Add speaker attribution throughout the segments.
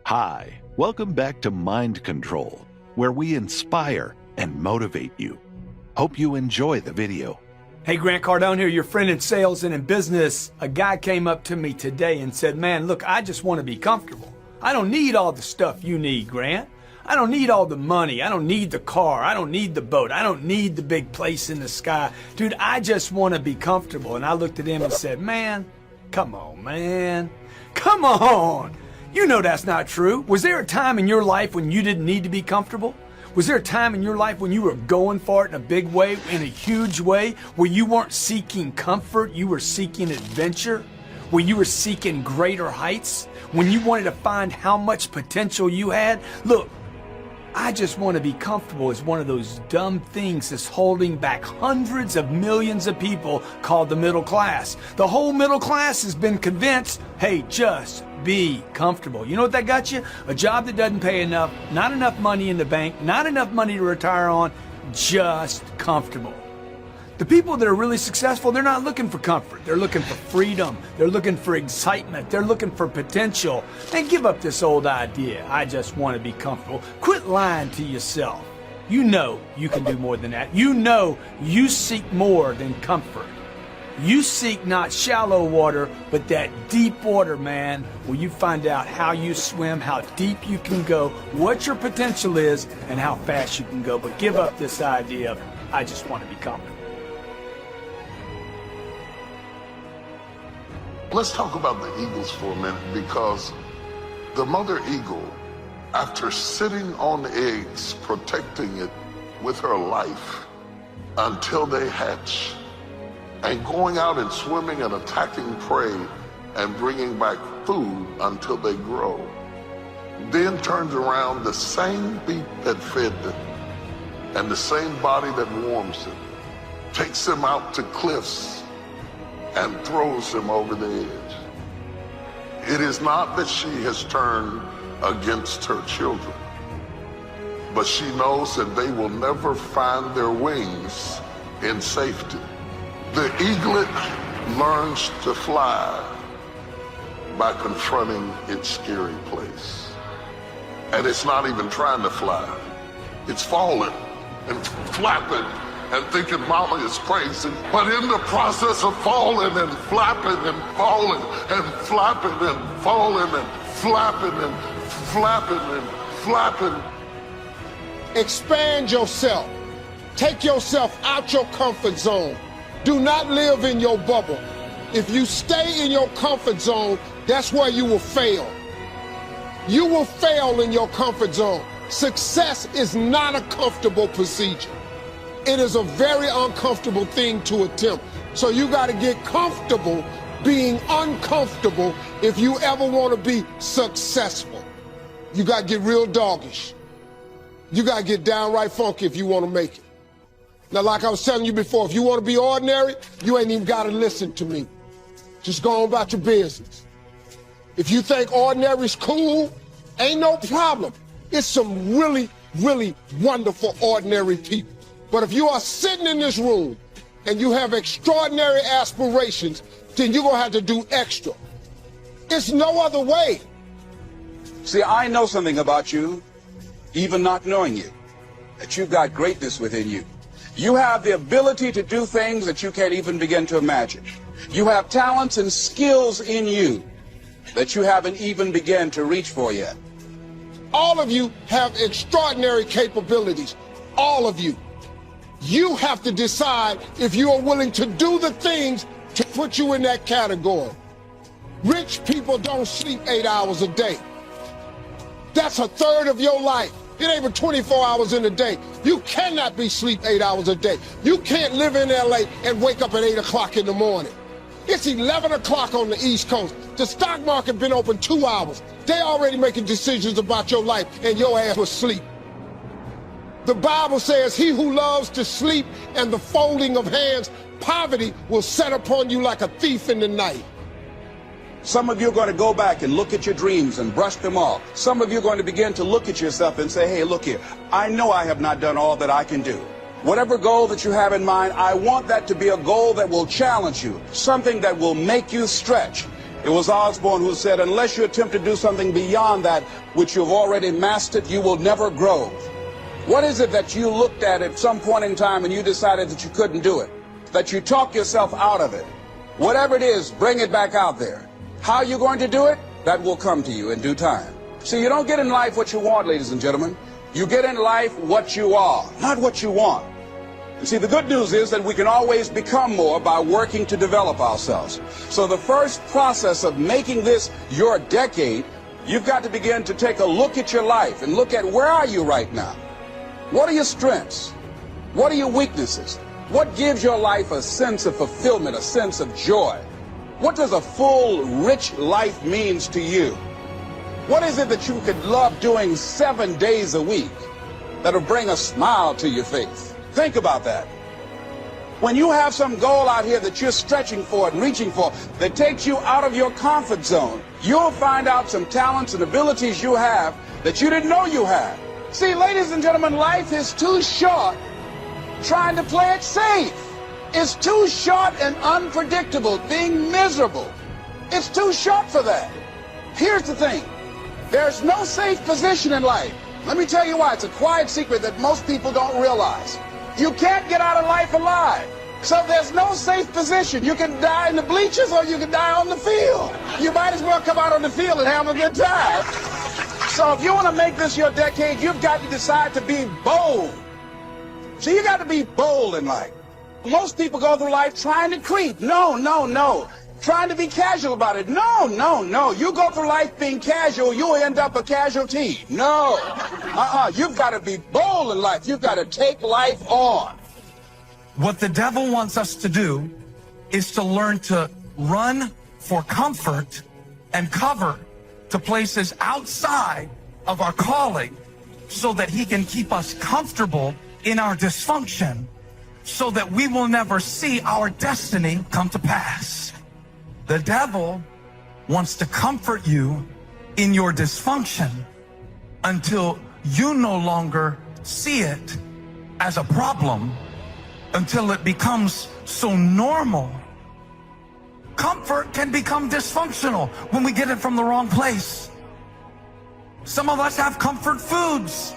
Speaker 1: Hi, welcome back to Mind Control, where we inspire and motivate you. Hope you enjoy the video.
Speaker 2: Hey, Grant Cardone here, your friend in sales and in business. A guy came up to me today and said, man, look, I just want to be comfortable. I don't need all the stuff you need, Grant. I don't need all the money. I don't need the car. I don't need the boat. I don't need the big place in the sky. Dude, I just want to be comfortable. And I looked at him and said, man, come on, man. Come on. You know that's not true. Was there a time in your life when you didn't need to be comfortable? Was there a time in your life when you were going for it in a big way, in a huge way, where you weren't seeking comfort, you were seeking adventure? Where you were seeking greater heights? When you wanted to find how much potential you had? Look, I just want to be comfortable is one of those dumb things that's holding back hundreds of millions of people called the middle class. The whole middle class has been convinced, hey, just be comfortable. You know what that got you? A job that doesn't pay enough, not enough money in the bank, not enough money to retire on, just comfortable. The people that are really successful, they're not looking for comfort. They're looking for freedom. They're looking for excitement. They're looking for potential. And give up this old idea, I just want to be comfortable. Quit lying to yourself. You know you can do more than that. You know you seek more than comfort. You seek not shallow water, but that deep water, man, where you find out how you swim, how deep you can go, what your potential is, and how fast you can go. But give up this idea of, I just want to be comfortable.
Speaker 3: Let's talk about the eagles for a minute, because the mother eagle, after sitting on eggs, protecting it with her life until they hatch, and going out and swimming and attacking prey and bringing back food until they grow, then turns around, the same beak that fed them and the same body that warms them, takes them out to cliffs and throws them over the edge. It is not that she has turned against her children, but she knows that they will never find their wings in safety. The eaglet learns to fly by confronting its scary place. And it's not even trying to fly. It's falling and flapping and thinking mama is crazy. But in the process of falling and flapping and falling and flapping and falling and flapping and flapping and flapping.
Speaker 4: Expand yourself. Take yourself out your comfort zone. Do not live in your bubble. If you stay in your comfort zone, that's where you will fail. You will fail in your comfort zone. Success is not a comfortable procedure. It is a very uncomfortable thing to attempt. So you got to get comfortable being uncomfortable if you ever want to be successful. You got to get real doggish. You got to get downright funky if you want to make it. Now, like I was telling you before, if you want to be ordinary, you ain't even got to listen to me. Just go on about your business. If you think ordinary is cool, ain't no problem. It's some really, really wonderful ordinary people. But if you are sitting in this room and you have extraordinary aspirations, then you're going to have to do extra. It's no other way.
Speaker 5: See, I know something about you, even not knowing you, that you've got greatness within you. You have the ability to do things that you can't even begin to imagine. You have talents and skills in you that you haven't even begun to reach for yet.
Speaker 4: All of you have extraordinary capabilities. All of you. You have to decide if you are willing to do the things to put you in that category. Rich people don't sleep 8 hours a day. That's a third of your life. It ain't but 24 hours in a day. You cannot be sleep 8 hours a day. You can't live in LA and wake up at 8 o'clock in the morning. It's 11 o'clock on the East Coast. The stock market been open 2 hours. They already making decisions about your life and your ass was asleep. The Bible says, he who loves to sleep and the folding of hands, poverty will set upon you like a thief in the night.
Speaker 5: Some of you are going to go back and look at your dreams and brush them off. Some of you are going to begin to look at yourself and say, hey, look here, I know I have not done all that I can do. Whatever goal that you have in mind, I want that to be a goal that will challenge you, something that will make you stretch. It was Osborne who said, unless you attempt to do something beyond that which you've already mastered, you will never grow. What is it that you looked at some point in time and you decided that you couldn't do it? That you talk yourself out of it? Whatever it is, bring it back out there. How are you going to do it? That will come to you in due time. See, you don't get in life what you want, ladies and gentlemen. You get in life what you are, not what you want. And see, the good news is that we can always become more by working to develop ourselves. So the first process of making this your decade, you've got to begin to take a look at your life and look at where are you right now? What are your strengths? What are your weaknesses? What gives your life a sense of fulfillment, a sense of joy? What does a full, rich life means to you? What is it that you could love doing 7 days a week that'll bring a smile to your face? Think about that. When you have some goal out here that you're stretching for and reaching for that takes you out of your comfort zone, you'll find out some talents and abilities you have that you didn't know you had. See, ladies and gentlemen, life is too short trying to play it safe. It's too short and unpredictable, being miserable. It's too short for that. Here's the thing. There's no safe position in life. Let me tell you why. It's a quiet secret that most people don't realize. You can't get out of life alive. So there's no safe position. You can die in the bleachers or you can die on the field. You might as well come out on the field and have a good time. So if you want to make this your decade, you've got to decide to be bold. So you got to be bold in life. Most people go through life trying to creep. No. Trying to be casual about it. No. You go through life being casual, you'll end up a casualty. No. You've got to be bold in life. You've got to take life on.
Speaker 6: What the devil wants us to do is to learn to run for comfort and cover to places outside of our calling so that he can keep us comfortable in our dysfunction so that we will never see our destiny come to pass. The devil wants to comfort you in your dysfunction until you no longer see it as a problem, until it becomes so normal. Comfort can become dysfunctional when we get it from the wrong place. Some of us have comfort foods.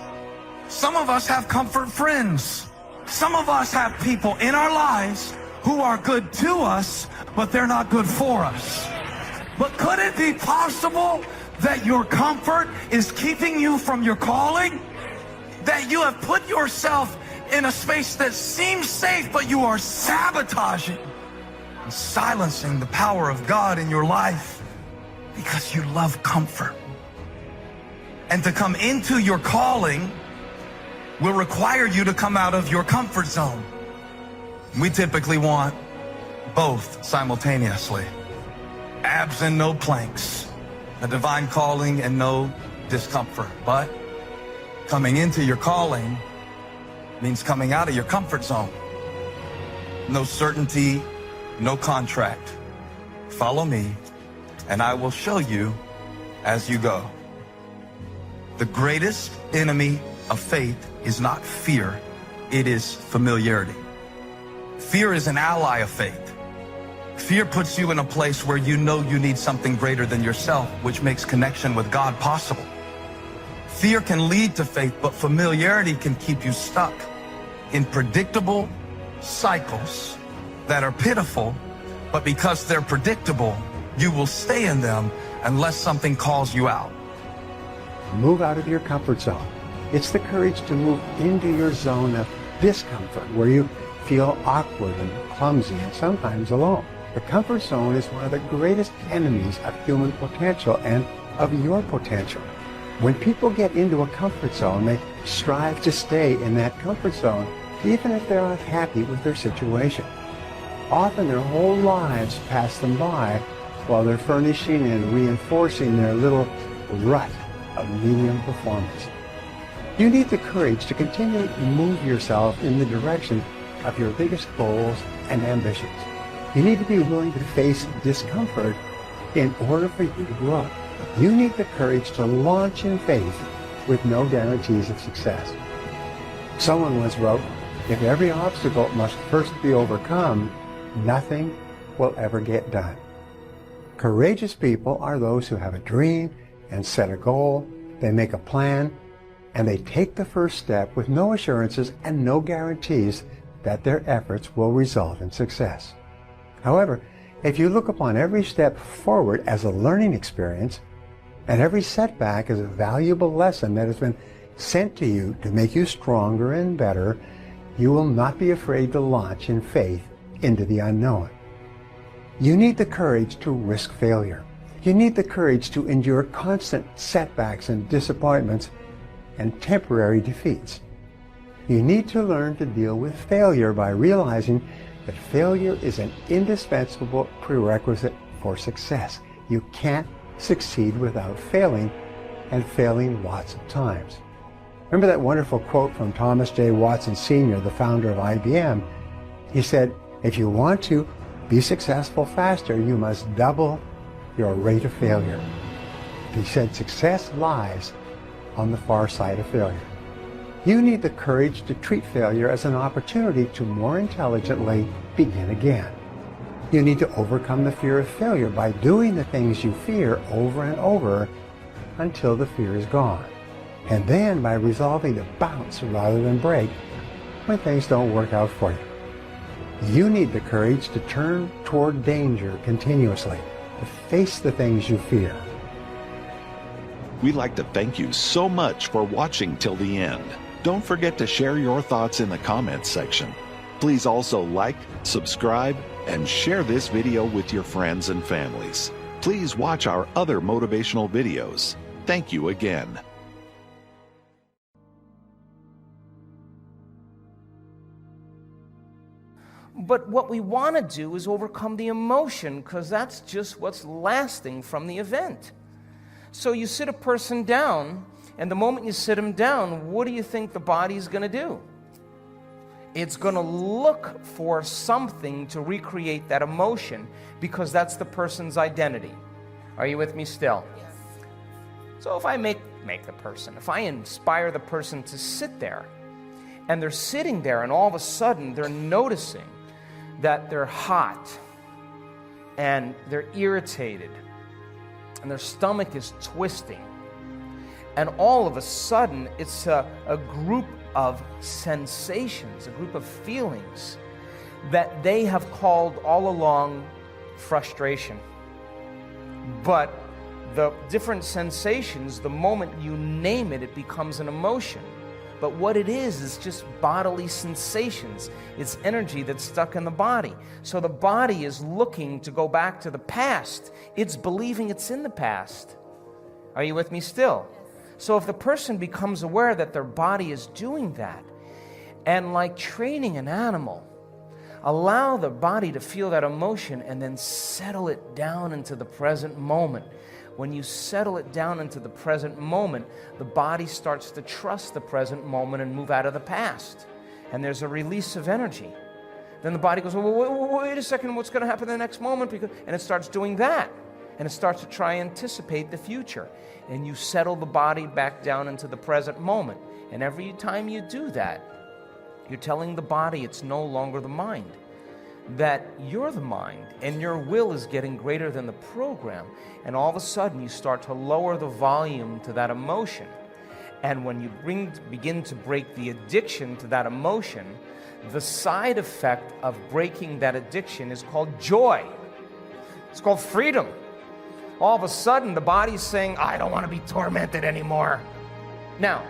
Speaker 6: Some of us have comfort friends. Some of us have people in our lives who are good to us, but they're not good for us. But could it be possible that your comfort is keeping you from your calling? That you have put yourself in a space that seems safe, but you are sabotaging and silencing the power of God in your life because you love comfort. And to come into your calling will require you to come out of your comfort zone. We typically want both simultaneously. Abs and no planks. A divine calling and no discomfort. But coming into your calling means coming out of your comfort zone. No certainty, no contract. Follow me, and I will show you as you go. The greatest enemy of faith is not fear, it is familiarity. Fear is an ally of faith. Fear puts you in a place where you know you need something greater than yourself, which makes connection with God possible. Fear can lead to faith, but familiarity can keep you stuck in predictable cycles that are pitiful, but because they're predictable, you will stay in them unless something calls you out.
Speaker 7: Move out of your comfort zone. It's the courage to move into your zone of discomfort where you feel awkward and clumsy and sometimes alone. The comfort zone is one of the greatest enemies of human potential and of your potential. When people get into a comfort zone, they strive to stay in that comfort zone, even if they're unhappy with their situation. Often their whole lives pass them by while they're furnishing and reinforcing their little rut of medium performance. You need the courage to continue to move yourself in the direction of your biggest goals and ambitions. You need to be willing to face discomfort in order for you to grow. You need the courage to launch in faith with no guarantees of success. Someone once wrote, if every obstacle must first be overcome, nothing will ever get done. Courageous people are those who have a dream and set a goal, they make a plan, and they take the first step with no assurances and no guarantees that their efforts will result in success. However, if you look upon every step forward as a learning experience, and every setback as a valuable lesson that has been sent to you to make you stronger and better, you will not be afraid to launch in faith into the unknown. You need the courage to risk failure. You need the courage to endure constant setbacks and disappointments and temporary defeats. You need to learn to deal with failure by realizing that failure is an indispensable prerequisite for success. You can't succeed without failing, and failing lots of times. Remember that wonderful quote from Thomas J. Watson Sr., the founder of IBM? He said, if you want to be successful faster, you must double your rate of failure. He said success lies on the far side of failure. You need the courage to treat failure as an opportunity to more intelligently begin again. You need to overcome the fear of failure by doing the things you fear over and over until the fear is gone. And then by resolving to bounce rather than break when things don't work out for you. You need the courage to turn toward danger continuously, to face the things you fear.
Speaker 1: We'd like to thank you so much for watching till the end. Don't forget to share your thoughts in the comments section. Please also like, subscribe, and share this video with your friends and families. Please watch our other motivational videos. Thank you again.
Speaker 8: But what we want to do is overcome the emotion, because that's just what's lasting from the event. So you sit a person down, and the moment you sit them down, what do you think the body's going to do? It's going to look for something to recreate that emotion, because that's the person's identity. Are you with me still? Yes. So if I make the person, if I inspire the person to sit there, and they're sitting there, and all of a sudden they're noticing that they're hot, and they're irritated, and their stomach is twisting, and all of a sudden it's a group of sensations, a group of feelings that they have called all along frustration. But the different sensations, the moment you name it, it becomes an emotion. But what it is just bodily sensations. It's energy that's stuck in the body. So the body is looking to go back to the past. It's believing it's in the past. Are you with me still? So if the person becomes aware that their body is doing that, and like training an animal, allow the body to feel that emotion and then settle it down into the present moment. When you settle it down into the present moment, the body starts to trust the present moment and move out of the past. And there's a release of energy. Then the body goes, well, wait a second, what's going to happen in the next moment? And it starts doing that. And it starts to try and anticipate the future. And you settle the body back down into the present moment. And every time you do that, you're telling the body it's no longer the mind, that you're the mind, and your will is getting greater than the program. And all of a sudden, you start to lower the volume to that emotion. And when you begin to break the addiction to that emotion, the side effect of breaking that addiction is called joy. It's called freedom. All of a sudden, the body's saying, I don't want to be tormented anymore. Now,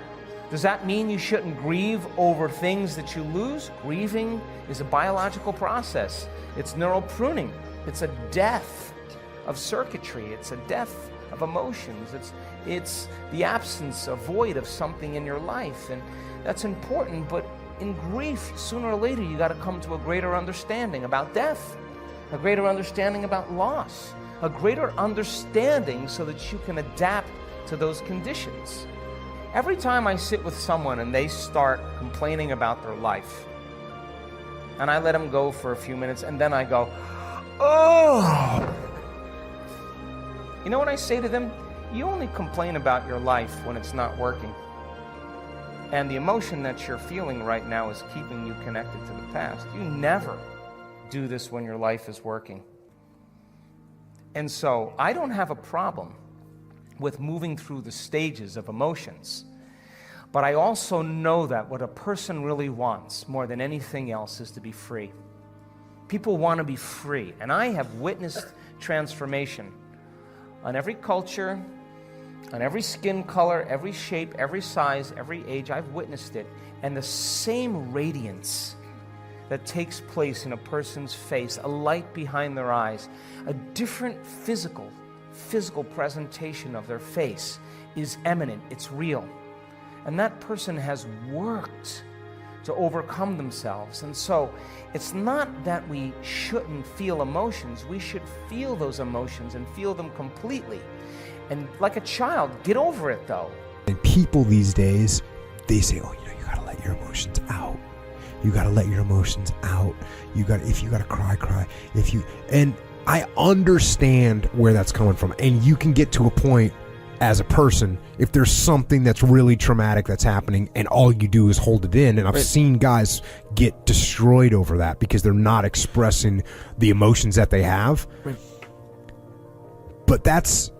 Speaker 8: does that mean you shouldn't grieve over things that you lose? Grieving is a biological process. It's neural pruning. It's a death of circuitry. It's a death of emotions. It's the absence, a void of something in your life. And that's important, but in grief, sooner or later, you got to come to a greater understanding about death, a greater understanding about loss, a greater understanding so that you can adapt to those conditions. Every time I sit with someone and they start complaining about their life, and I let them go for a few minutes, and then I go, oh! You know what I say to them? You only complain about your life when it's not working. And the emotion that you're feeling right now is keeping you connected to the past. You never do this when your life is working. And so I don't have a problem with moving through the stages of emotions. But I also know that what a person really wants more than anything else is to be free. People want to be free. And I have witnessed transformation on every culture, on every skin color, every shape, every size, every age. I've witnessed it. And the same radiance that takes place in a person's face, a light behind their eyes, a different physical presentation of their face is eminent, it's real. And that person has worked to overcome themselves. And so it's not that we shouldn't feel emotions, we should feel those emotions and feel them completely. And like a child, get over it though.
Speaker 9: And people these days, they say, oh, you gotta let your emotions out. You gotta let your emotions out. If you gotta cry. And I understand where that's coming from. And you can get to a point as a person, if there's something that's really traumatic that's happening and all you do is hold it in. And I've seen guys get destroyed over that because they're not expressing the emotions that they have. Right. But that's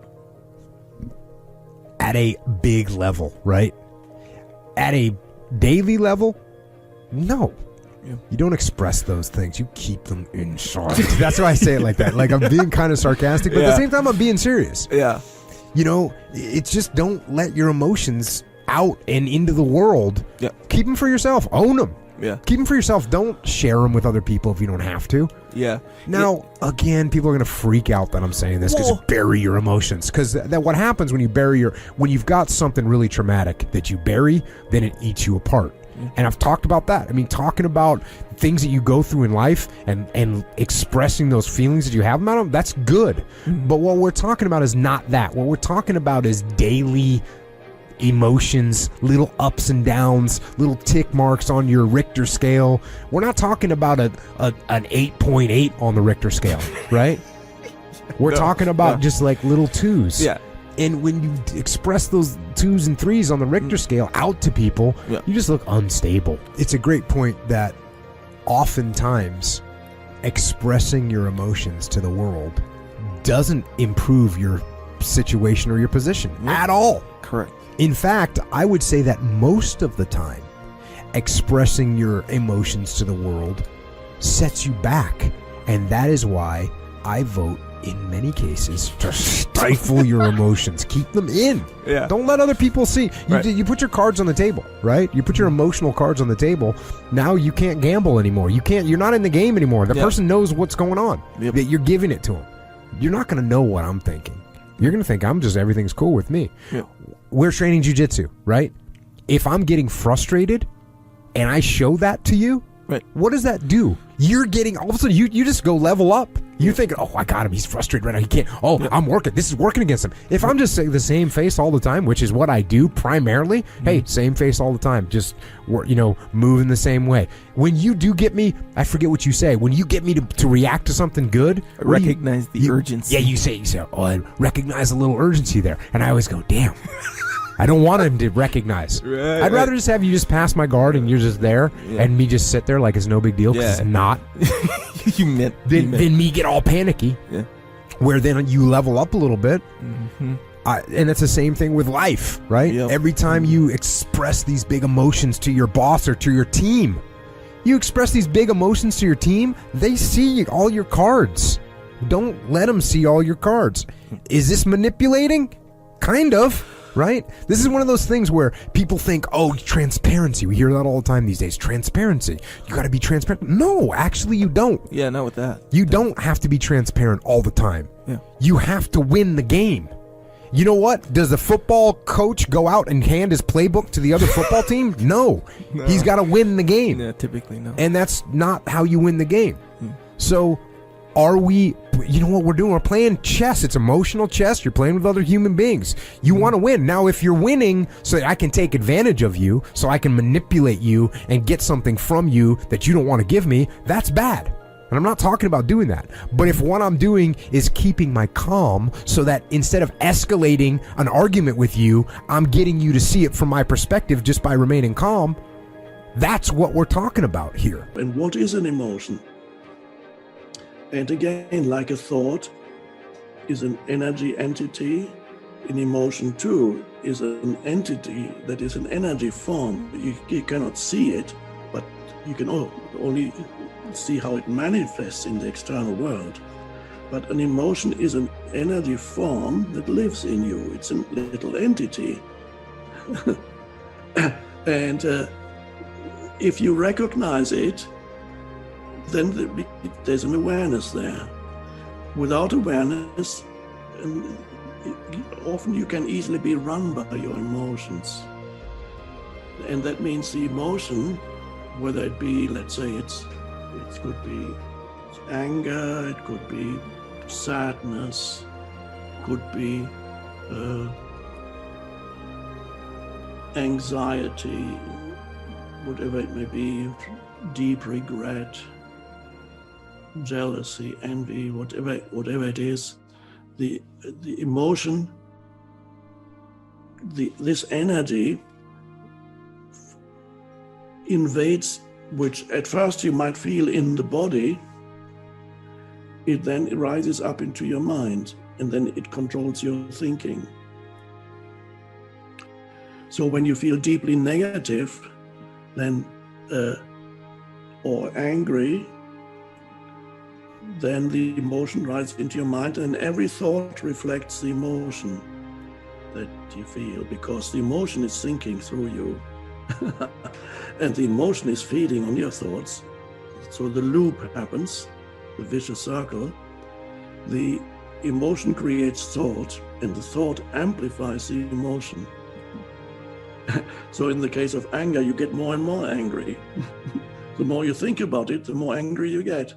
Speaker 9: at a big level, right? At a daily level, no. Yeah. You don't express those things. You keep them inside. That's why I say it like that. Like I'm being kind of sarcastic, but at the same time I'm being serious.
Speaker 10: Yeah.
Speaker 9: You know, it's just don't let your emotions out and into the world.
Speaker 10: Yeah.
Speaker 9: Keep them for yourself. Own them.
Speaker 10: Yeah.
Speaker 9: Keep them for yourself. Don't share them with other people if you don't have to.
Speaker 10: Yeah.
Speaker 9: Now, again, people are going to freak out that I'm saying this because bury your emotions. Because that what happens when you when you've got something really traumatic that you bury, then it eats you apart. And I've talked about that. I mean, talking about things that you go through in life and expressing those feelings that you have about them, that's good. Mm-hmm. But what we're talking about is not that. What we're talking about is daily emotions, little ups and downs, little tick marks on your Richter scale. We're not talking about an 8.8 on the Richter scale, right? We're talking about just like little twos.
Speaker 10: Yeah.
Speaker 9: And when you express those 2s and 3s on the Richter scale out to people, you just look unstable. It's a great point that oftentimes expressing your emotions to the world doesn't improve your situation or your position at all.
Speaker 10: Correct.
Speaker 9: In fact, I would say that most of the time, expressing your emotions to the world sets you back. And that is why I vote in many cases to stifle your emotions. Keep them in.
Speaker 10: Yeah.
Speaker 9: Don't let other people see. You put your cards on the table, right? You put your emotional cards on the table. Now you can't gamble anymore. You're not in the game anymore. The person knows what's going on. That you're giving it to them. You're not going to know what I'm thinking. You're going to think everything's cool with me. Yeah. We're training jiu-jitsu, right? If I'm getting frustrated and I show that to you, what does that do? You're getting, all of a sudden, you just go level up. You think, oh, I got him. He's frustrated right now. He can't. Oh, I'm working. This is working against him. If I'm just saying the same face all the time, which is what I do primarily, hey, same face all the time. Just, moving the same way. When you do get me, I forget what you say. When you get me to react to something good.
Speaker 10: I recognize the urgency.
Speaker 9: Yeah, you say, oh, I recognize a little urgency there. And I always go, damn. I don't want him to recognize. I'd rather just have you just pass my guard and you're just there and me just sit there like it's no big deal because it's not. Then me get all panicky. Yeah. Where then you level up a little bit. Mm-hmm. And it's the same thing with life, right? Yep. Every time you express these big emotions to your boss or to your team, you express these big emotions to your team, they see all your cards. Don't let them see all your cards. Is this manipulating? Kind of. Right? This is one of those things where people think, oh, transparency. We hear that all the time these days. Transparency. You got to be transparent. No, actually you don't.
Speaker 10: Yeah, not with that.
Speaker 9: You don't have to be transparent all the time. Yeah. You have to win the game. You know what? Does the football coach go out and hand his playbook to the other football team? No. He's got to win the game.
Speaker 10: Yeah, typically no.
Speaker 9: And that's not how you win the game. So you know what we're doing? We're playing chess. It's emotional chess. You're playing with other human beings. You want to win. Now, if you're winning so that I can take advantage of you, so I can manipulate you and get something from you that you don't want to give me, that's bad. And I'm not talking about doing that. But if what I'm doing is keeping my calm so that instead of escalating an argument with you, I'm getting you to see it from my perspective just by remaining calm, that's what we're talking about here.
Speaker 11: And what is an emotion? And again, like a thought, is an energy entity. An emotion too is an entity that is an energy form. You cannot see it, but you can only see how it manifests in the external world. But an emotion is an energy form that lives in you. It's a little entity. And if you recognize it, then there's an awareness there. Without awareness, often you can easily be run by your emotions. And that means the emotion, whether it be, let's say it could be anger, it could be sadness, could be anxiety, whatever it may be, deep regret, jealousy, envy, whatever it is, the emotion, this energy invades, which at first you might feel in the body, it then rises up into your mind, and then it controls your thinking. So when you feel deeply negative, then or angry, then the emotion rises into your mind, and every thought reflects the emotion that you feel, because the emotion is thinking through you and the emotion is feeding on your thoughts. So the loop happens, the vicious circle. The emotion creates thought, and the thought amplifies the emotion. So in the case of anger, you get more and more angry. The more you think about it, the more angry you get.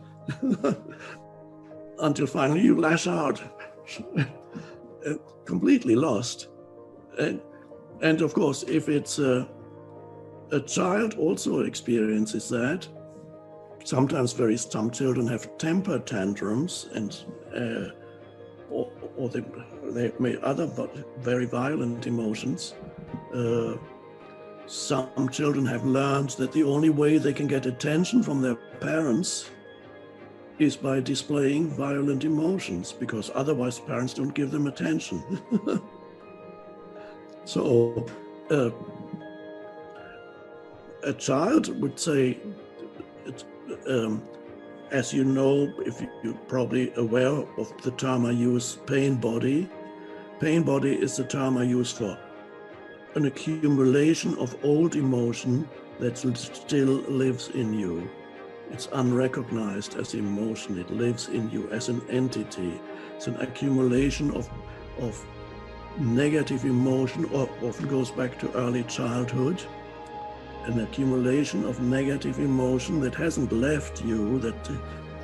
Speaker 11: Until finally you lash out, completely lost. And of course, if it's a child also experiences that. Sometimes some children have temper tantrums, and or they may other very violent emotions. Some children have learned that the only way they can get attention from their parents is by displaying violent emotions, because otherwise parents don't give them attention. So a child would say, as you know, if you're probably aware of the term I use, pain body. Pain body is the term I use for an accumulation of old emotion that still lives in you. It's unrecognized as emotion. It lives in you as an entity. It's an accumulation of negative emotion, or often goes back to early childhood. An accumulation of negative emotion that hasn't left you, that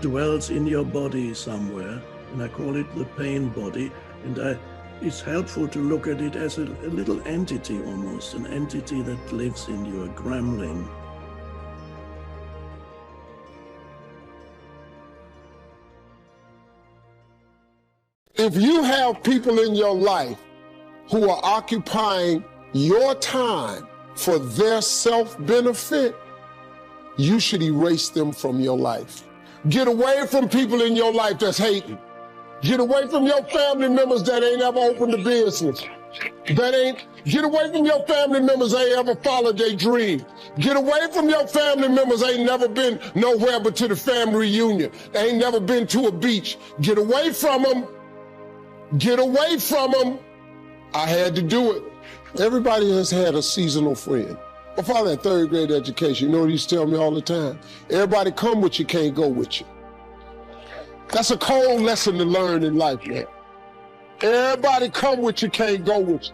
Speaker 11: dwells in your body somewhere. And I call it the pain body. And it's helpful to look at it as a little entity almost, an entity that lives in you, a gremlin.
Speaker 4: If you have people in your life who are occupying your time for their self-benefit, you should erase them from your life. Get away from people in your life that's hating. Get away from your family members that ain't ever opened a business. Get away from your family members that ain't ever followed their dream. Get away from your family members that ain't never been nowhere but to the family reunion. They ain't never been to a beach. Get away from them. Get away from them. I had to do it. Everybody has had a seasonal friend. My father had third grade education. You know what he used to tell me all the time? Everybody come with you, can't go with you. That's a cold lesson to learn in life, man. Everybody come with you, can't go with you.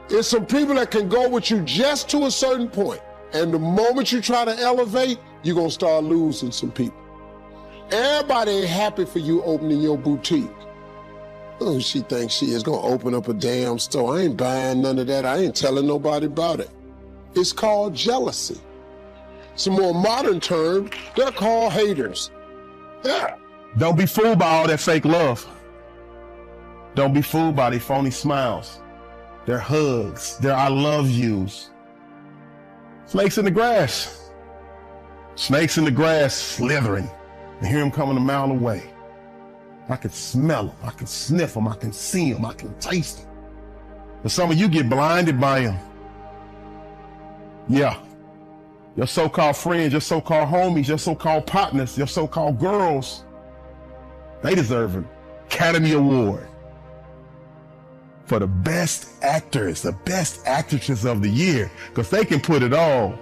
Speaker 4: There's some people that can go with you just to a certain point. And the moment you try to elevate, you're gonna start losing some people. Everybody ain't happy for you opening your boutique. Oh, she thinks she is gonna open up a damn store. I ain't buying none of that. I ain't telling nobody about it. It's called jealousy. It's a more modern term. They're called haters. Yeah.
Speaker 12: Don't be fooled by all that fake love. Don't be fooled by their phony smiles, their hugs, their I love yous. Snakes in the grass. Snakes in the grass slithering. And hear them coming a mile away. I can smell them. I can sniff them. I can see them. I can taste them. But some of you get blinded by them. Yeah. Your so-called friends, your so-called homies, your so-called partners, your so-called girls, they deserve an Academy Award for the best actors, the best actresses of the year, because they can put it all.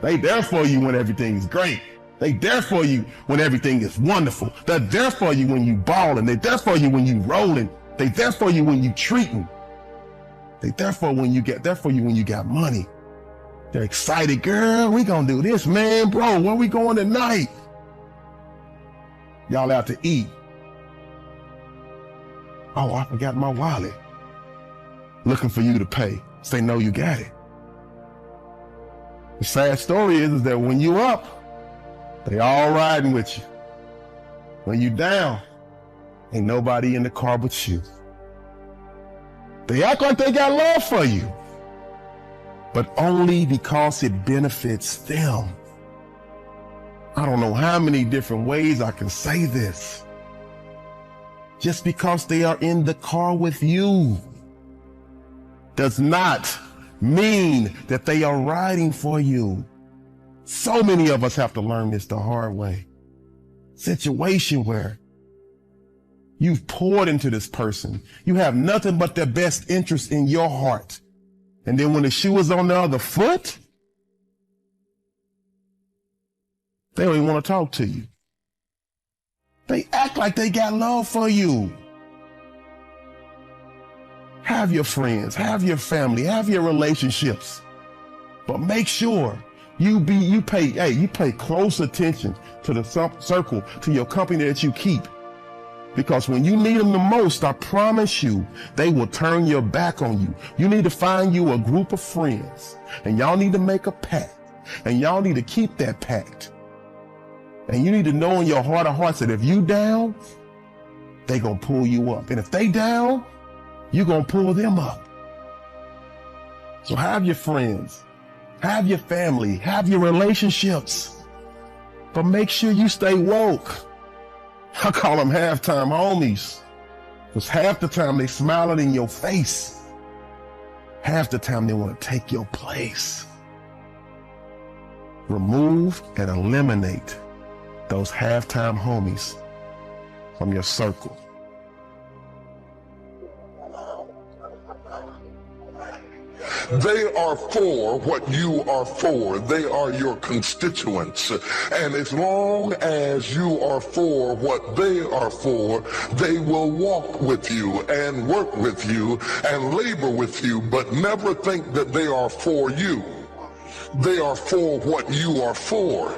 Speaker 12: They there for you when everything's great. They there for you when everything is wonderful. They're there for you when you balling. They're there for you when you rolling. They there for you when you treating. They there for when you got money. They're excited, girl, we gonna do this, man, bro, where we going tonight? Y'all out to eat. Oh, I forgot my wallet. Looking for you to pay. Say, no, you got it. The sad story is that when you up, they all riding with you. When you down, ain't nobody in the car but you. They act like they got love for you, but only because it benefits them. I don't know how many different ways I can say this. Just because they are in the car with you does not mean that they are riding for you. So many of us have to learn this the hard way. Situation where you've poured into this person. You have nothing but their best interest in your heart. And then when the shoe is on the other foot, they don't even want to talk to you. They act like they got love for you. Have your friends, have your family, have your relationships, but make sure you pay close attention to the circle, to your company that you keep. Because when you need them the most, I promise you, they will turn your back on you. You need to find you a group of friends, and y'all need to make a pact, and y'all need to keep that pact. And you need to know in your heart of hearts that if you down, they gonna pull you up. And if they down, you gonna pull them up. So have your friends, have your family, have your relationships, but make sure you stay woke. I call them halftime homies, because half the time they smiling in your face. Half the time they want to take your place. Remove and eliminate those halftime homies from your circle.
Speaker 3: They are for what you are for. They are your constituents. And as long as you are for what they are for, they will walk with you and work with you and labor with you, but never think that they are for you. They are for what you are for.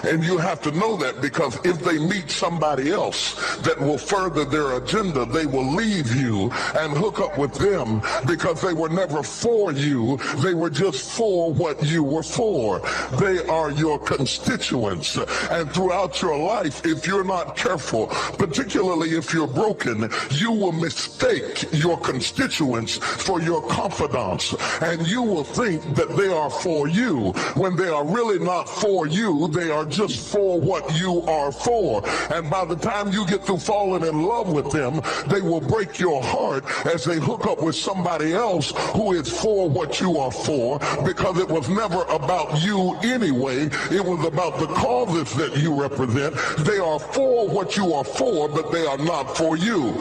Speaker 3: And you have to know that, because if they meet somebody else that will further their agenda, they will leave you and hook up with them, because they were never for you. They were just for what you were for. They are your constituents. And throughout your life, if you're not careful, particularly if you're broken, you will mistake your constituents for your confidants. And you will think that they are for you, when they are really not for you. They are just for what you are for. And by the time you get through falling in love with them, they will break your heart as they hook up with somebody else who is for what you are for, because it was never about you anyway. It was about the causes that you represent. They are for what you are for, but they are not for you.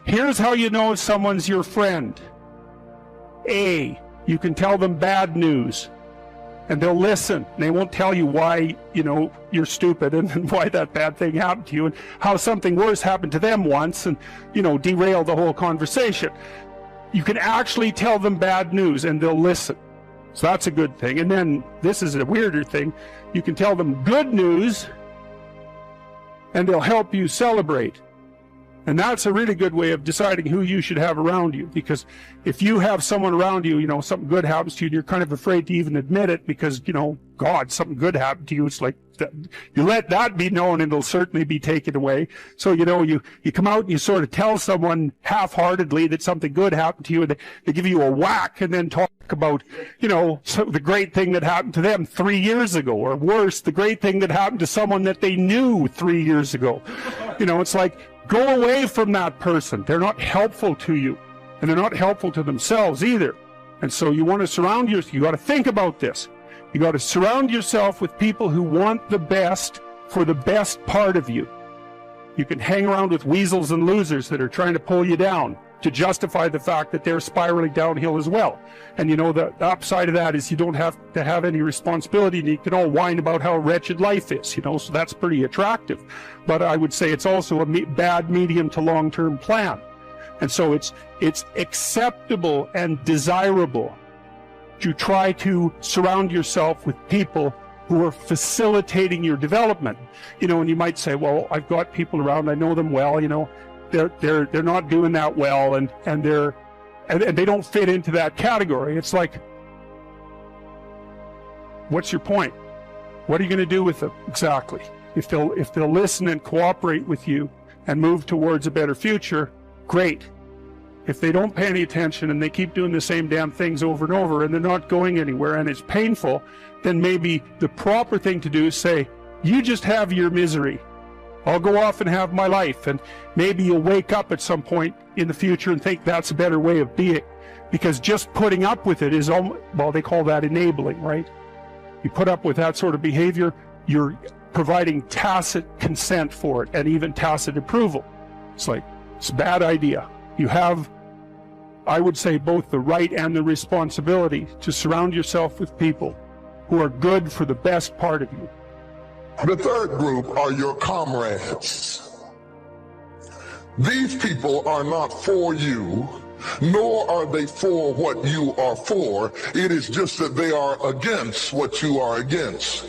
Speaker 13: Here's how you know someone's your friend. A, you can tell them bad news, and they'll listen. They won't tell you why, you're stupid and why that bad thing happened to you and how something worse happened to them once and, derail the whole conversation. You can actually tell them bad news and they'll listen. So that's a good thing. And then this is a weirder thing. You can tell them good news and they'll help you celebrate. And that's a really good way of deciding who you should have around you, because if you have someone around you, something good happens to you and you're kind of afraid to even admit it because, God, something good happened to you. It's like, you let that be known and it'll certainly be taken away. So, you come out and you sort of tell someone half-heartedly that something good happened to you, and they give you a whack and then talk about, the great thing that happened to them 3 years ago, or worse, the great thing that happened to someone that they knew 3 years ago. It's like, Go away from that person. They're not helpful to you, and they're not helpful to themselves either. And so you want to surround yourself. You got to think about this. You got to surround yourself with people who want the best for the best part of you. You can hang around with weasels and losers that are trying to pull you down to justify the fact that they're spiraling downhill as well. And you know, the upside of that is you don't have to have any responsibility, and you can all whine about how wretched life is, you know, so that's pretty attractive. But I would say it's also a bad medium to long-term plan. And so it's acceptable and desirable to try to surround yourself with people who are facilitating your development. You know, and you might say, well, I've got people around, I know them well, you know, they're not doing that well, and they don't fit into that category. It's like, what's your point? What are you going to do with them exactly? If they'll listen and cooperate with you and move towards a better future, great. If they don't pay any attention and they keep doing the same damn things over and over and they're not going anywhere and it's painful, then maybe the proper thing to do is say, you just have your misery. I'll go off and have my life. And maybe you'll wake up at some point in the future and think that's a better way of being. Because just putting up with it is, well, they call that enabling, right? You put up with that sort of behavior, you're providing tacit consent for it and even tacit approval. It's like, it's a bad idea. You have, I would say, both the right and the responsibility to surround yourself with people who are good for the best part of you.
Speaker 3: The third group are your comrades. These people are not for you, nor are they for what you are for. It is just that they are against what you are against.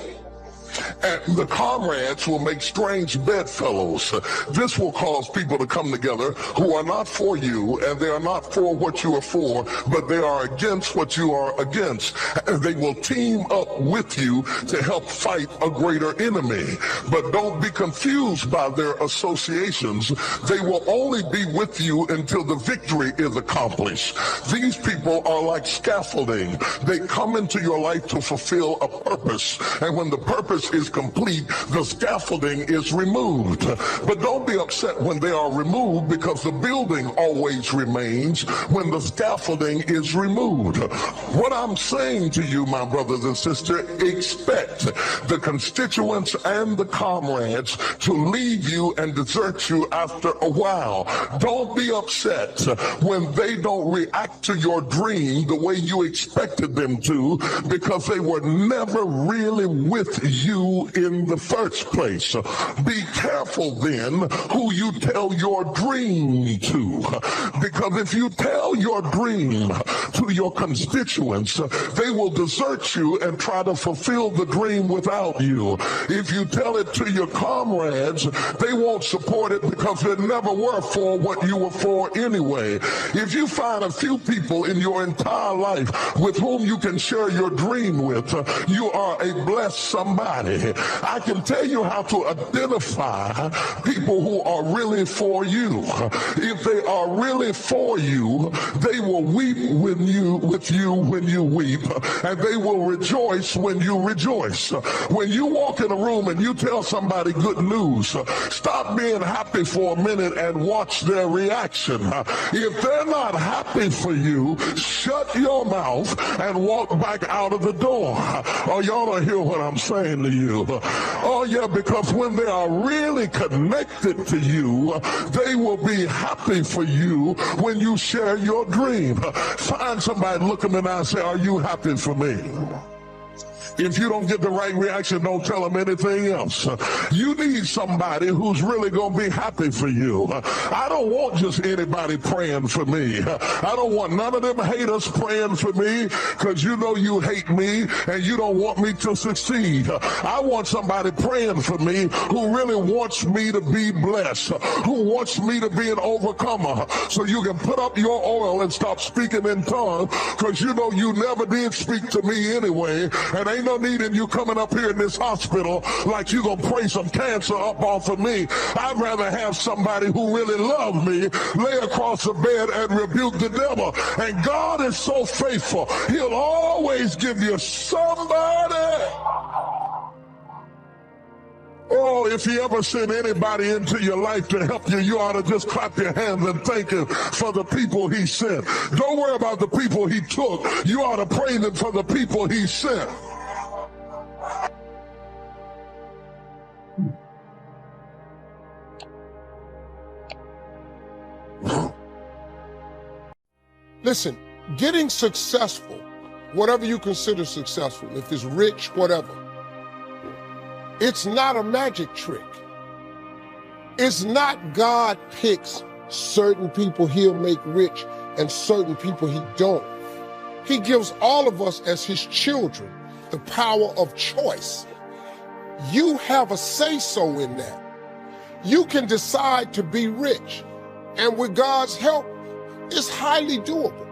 Speaker 3: And the comrades will make strange bedfellows. This will cause people to come together who are not for you, and they are not for what you are for, but they are against what you are against. And they will team up with you to help fight a greater enemy. But don't be confused by their associations. They will only be with you until the victory is accomplished. These people are like scaffolding. They come into your life to fulfill a purpose, and when the purpose is complete, the scaffolding is removed. But don't be upset when they are removed, because the building always remains when the scaffolding is removed. What I'm saying to you, my brothers and sisters, expect the constituents and the comrades to leave you and desert you after a while. Don't be upset when they don't react to your dream the way you expected them to, because they were never really with you in the first place. Be careful then who you tell your dream to, because if you tell your dream to your constituents, they will desert you and try to fulfill the dream without you. If you tell it to your comrades, they won't support it because they never were for what you were for anyway. If you find a few people in your entire life with whom you can share your dream with, you are a blessed somebody. I can tell you how to identify people who are really for you. If they are really for you, they will weep with you when you weep, and they will rejoice when you rejoice. When you walk in a room and you tell somebody good news, stop being happy for a minute and watch their reaction. If they're not happy for you, shut your mouth and walk back out of the door. Oh, y'all don't hear what I'm saying to you. Oh yeah, because when they are really connected to you, they will be happy for you when you share your dream. Find somebody, look them in the eye and say, are you happy for me? If you don't get the right reaction, don't tell them anything else. You need somebody who's really going to be happy for you. I don't want just anybody praying for me. I don't want none of them haters praying for me, because you know you hate me and you don't want me to succeed. I want somebody praying for me who really wants me to be blessed, who wants me to be an overcomer, so you can put up your oil and stop speaking in tongues, because you know you never did speak to me anyway, and ain't no need in you coming up here in this hospital like you gonna pray some cancer up off of me. I'd rather have somebody who really loves me lay across the bed and rebuke the devil. And God is so faithful, he'll always give you somebody. Oh, if he ever sent anybody into your life to help you, you ought to just clap your hands and thank him for the people he sent. Don't worry about the people he took. You ought to praise him for the people he sent.
Speaker 4: Listen, getting successful, whatever you consider successful, if it's rich, whatever, it's not a magic trick. It's not God picks certain people he'll make rich and certain people he don't. He gives all of us as his children the power of choice. You have a say-so in that. You can decide to be rich, and with God's help, it's highly doable.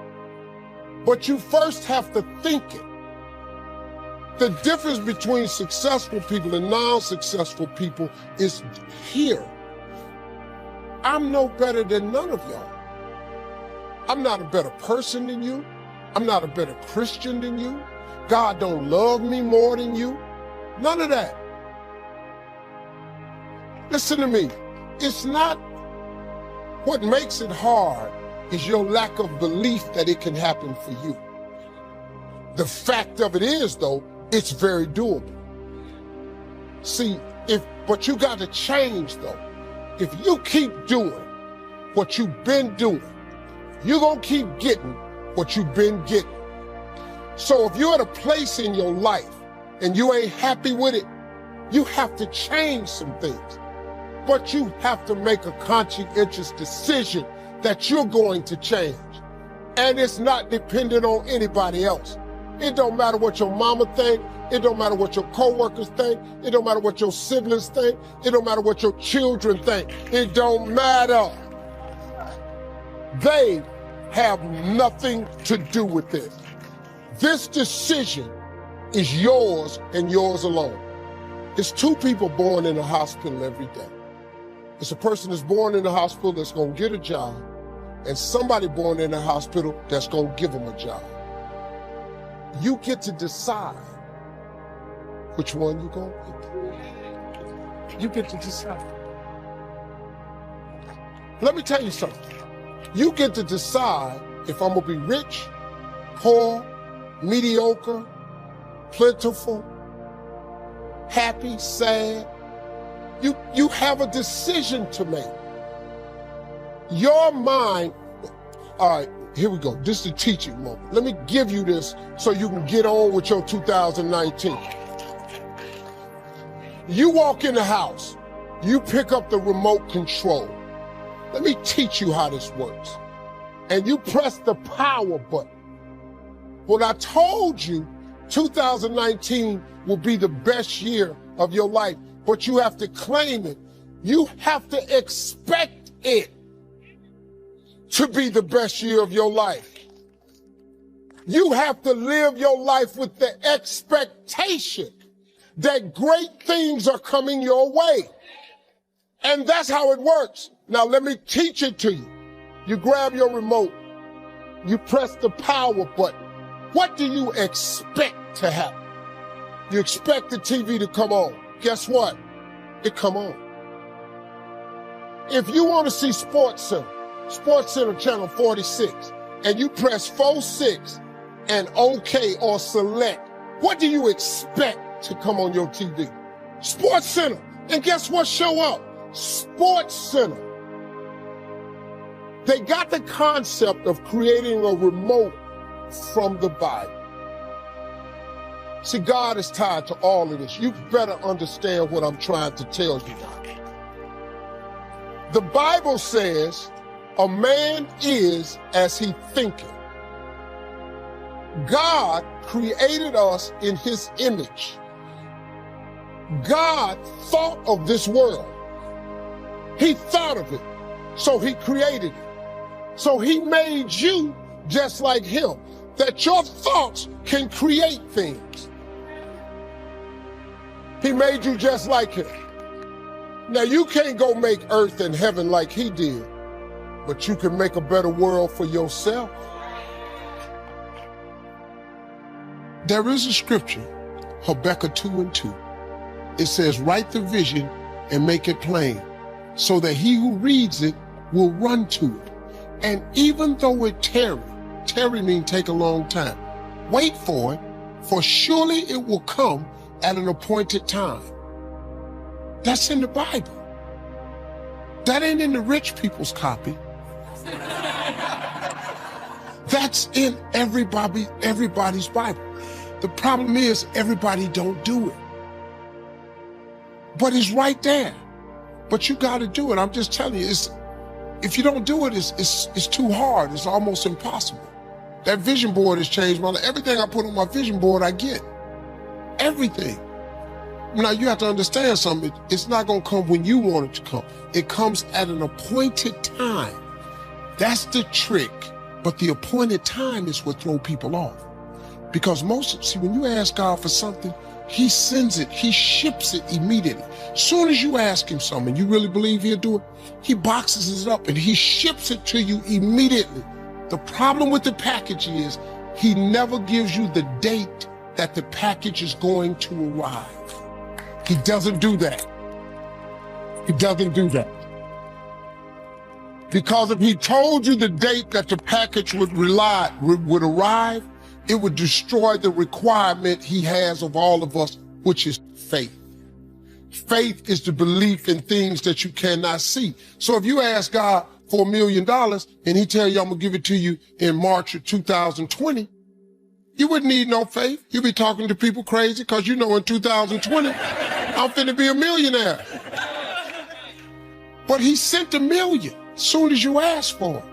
Speaker 4: But you first have to think it. The difference between successful people and non-successful people is here. I'm no better than none of y'all. I'm not a better person than you. I'm not a better Christian than you. God don't love me more than you. None of that. Listen to me. It's not what makes it hard is your lack of belief that it can happen for you. The fact of it is, though, it's very doable. See, but you got to change, though. If you keep doing what you've been doing, you're going to keep getting what you've been getting. So if you're at a place in your life and you ain't happy with it, you have to change some things. But you have to make a conscientious decision that you're going to change. And it's not dependent on anybody else. It don't matter what your mama think. It don't matter what your coworkers think. It don't matter what your siblings think. It don't matter what your children think. It don't matter. They have nothing to do with this. This decision is yours and yours alone. It's two people born in a hospital every day. It's a person that's born in the hospital that's going to get a job, and somebody born in the hospital that's going to give them a job. You get to decide which one you're going to pick. You get to decide. Let me tell you something. You get to decide if I'm going to be rich, poor, mediocre, plentiful, happy, sad. You have a decision to make. Your mind, all right, here we go. This is the teaching moment. Let me give you this so you can get on with your 2019. You walk in the house, you pick up the remote control. Let me teach you how this works. And you press the power button. When I told you 2019 will be the best year of your life, but you have to claim it. You have to expect it to be the best year of your life. You have to live your life with the expectation that great things are coming your way. And that's how it works. Now let me teach it to you. You grab your remote, you press the power button. What do you expect to happen? You expect the TV to come on. Guess what? It come on. If you want to see Sports Center channel 46, and you press 46 and OK or select, what do you expect to come on your TV? Sports Center. And guess what show up? Sports Center. They got the concept of creating a remote from the Bible. See, God is tied to all of this. You better understand what I'm trying to tell you now. The Bible says, a man is as he thinketh. God created us in his image. God thought of this world. He thought of it, so he created it. So he made you just like him, that your thoughts can create things. He made you just like him. Now you can't go make earth and heaven like he did, but you can make a better world for yourself. There is a scripture, Habakkuk 2:2. it says, write the vision and make it plain, so that he who reads it will run to it. And even though it tarry means take a long time, wait for it, for surely it will come at an appointed time. That's in the Bible. That ain't in the rich people's copy. That's in everybody's Bible. The problem is everybody don't do it. But it's right there. But you got to do it. I'm just telling you, if you don't do it, it's too hard. It's almost impossible. That vision board has changed my life. Everything I put on my vision board, I get. Everything. Now, you have to understand something. It's not going to come when you want it to come. It comes at an appointed time. That's the trick. But the appointed time is what throws people off. Because when you ask God for something, he sends it, he ships it immediately. As soon as you ask him something, you really believe he'll do it, he boxes it up and he ships it to you immediately. The problem with the package is he never gives you the date that the package is going to arrive. He doesn't do that. He doesn't do that. Because if he told you the date that the package would arrive, it would destroy the requirement he has of all of us, which is faith. Faith is the belief in things that you cannot see. So if you ask God for $1 million and he tell you, I'm gonna give it to you in March of 2020, you wouldn't need no faith. You'd be talking to people crazy because you know in 2020, I'm finna be a millionaire. But he sent $1 million as soon as you ask for it.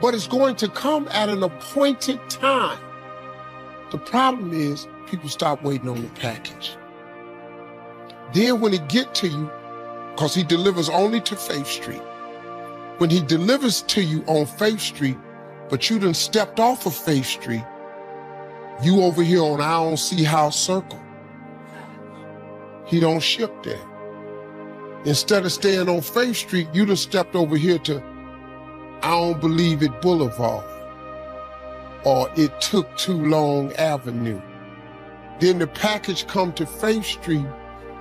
Speaker 4: But it's going to come at an appointed time. The problem is people stop waiting on the package. Then when it get to you, because he delivers only to Faith Street, when he delivers to you on Faith Street, but you done stepped off of Faith Street, you over here on I don't see how circle. He don't ship there. Instead of staying on Faith Street, you done stepped over here to I don't believe it Boulevard, or it took too long Avenue. Then the package come to Faith Street.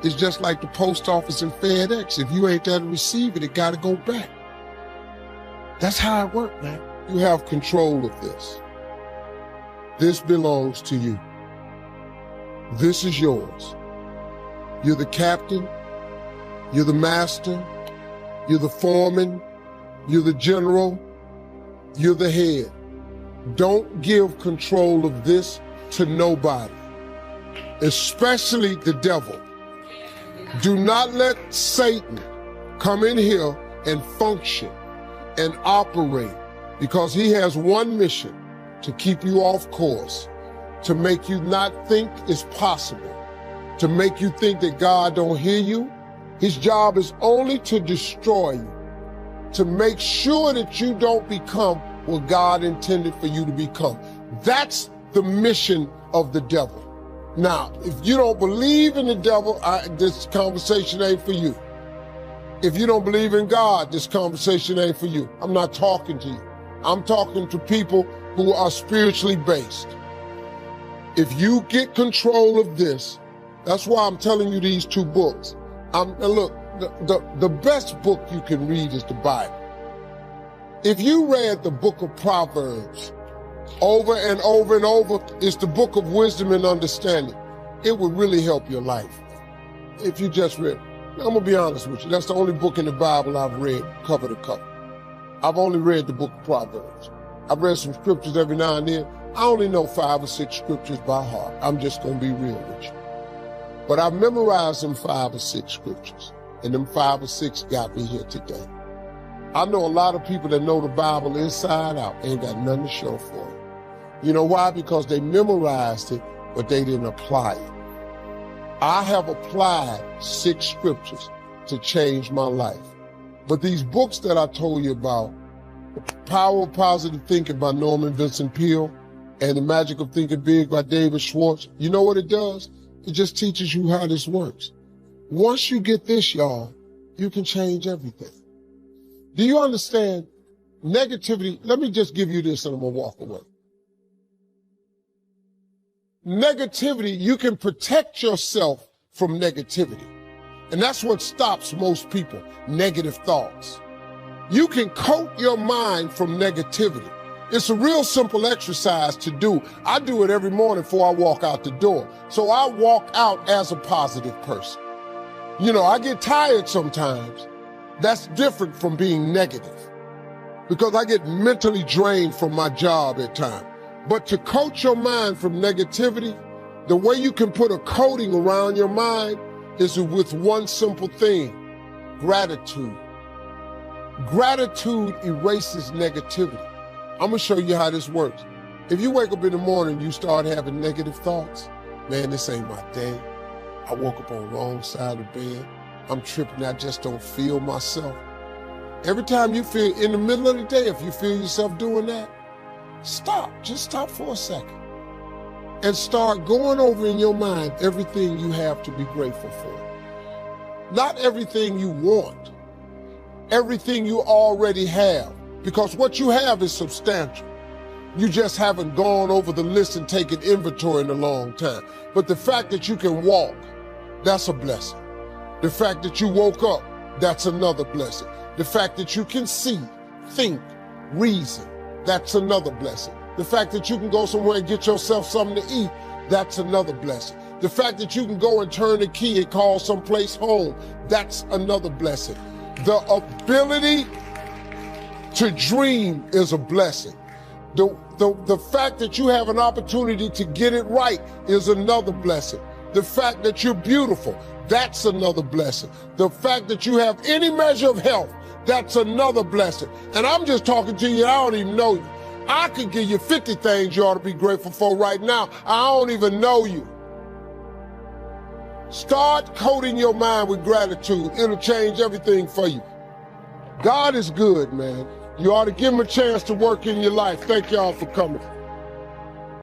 Speaker 4: It's just like the post office and FedEx. If you ain't there to receive it, it got to go back. That's how it works, man. You have control of this. This belongs to you. This is yours. You're the captain. You're the master. You're the foreman. You're the general. You're the head. Don't give control of this to nobody, especially the devil. Do not let Satan come in here and function and operate, because he has one mission: to keep you off course, to make you not think it's possible, to make you think that God don't hear you. His job is only to destroy you, to make sure that you don't become what God intended for you to become. That's the mission of the devil. Now, if you don't believe in the devil, this conversation ain't for you. If you don't believe in God, this conversation ain't for you. I'm not talking to you. I'm talking to people who are spiritually based. If you get control of this, that's why I'm telling you these two books. And look, the best book you can read is the Bible. If you read the book of Proverbs over and over and over, it's the book of wisdom and understanding. It would really help your life if you just read it. I'm gonna be honest with you. That's the only book in the Bible I've read cover to cover. I've only read the book of Proverbs. I've read some scriptures every now and then. I only know 5 or 6 scriptures by heart. I'm just gonna be real with you. But I've memorized them 5 or 6 scriptures, and them 5 or 6 got me here today. I know a lot of people that know the Bible inside out ain't got nothing to show for it. You know why? Because they memorized it, but they didn't apply it. I have applied 6 scriptures to change my life. But these books that I told you about, The Power of Positive Thinking by Norman Vincent Peale and The Magic of Thinking Big by David Schwartz, you know what it does? It just teaches you how this works. Once you get this, y'all, you can change everything. Do you understand? Negativity, let me just give you this and I'm gonna walk away. Negativity, you can protect yourself from negativity. And that's what stops most people, negative thoughts. You can coat your mind from negativity. It's a real simple exercise to do. I do it every morning before I walk out the door. So I walk out as a positive person. You know, I get tired sometimes. That's different from being negative because I get mentally drained from my job at times. But to coat your mind from negativity, the way you can put a coating around your mind is with one simple thing, gratitude. Gratitude erases negativity. I'm gonna show you how this works. If you wake up in the morning and you start having negative thoughts, man, this ain't my day. I woke up on the wrong side of the bed. I'm tripping, I just don't feel myself. Every time you feel, in the middle of the day, if you feel yourself doing that, stop, just stop for a second. And start going over in your mind everything you have to be grateful for. Not everything you want, everything you already have. Because what you have is substantial. You just haven't gone over the list and taken inventory in a long time. But the fact that you can walk, that's a blessing. The fact that you woke up, that's another blessing. The fact that you can see, think, reason, that's another blessing. The fact that you can go somewhere and get yourself something to eat, that's another blessing. The fact that you can go and turn the key and call someplace home, that's another blessing. The ability to dream is a blessing. The fact that you have an opportunity to get it right is another blessing. The fact that you're beautiful, that's another blessing. The fact that you have any measure of health, that's another blessing. And I'm just talking to you, I don't even know you. I could give you 50 things you ought to be grateful for right now. I don't even know you. Start coating your mind with gratitude. It'll change everything for you. God is good, man. You ought to give him a chance to work in your life. Thank y'all for coming.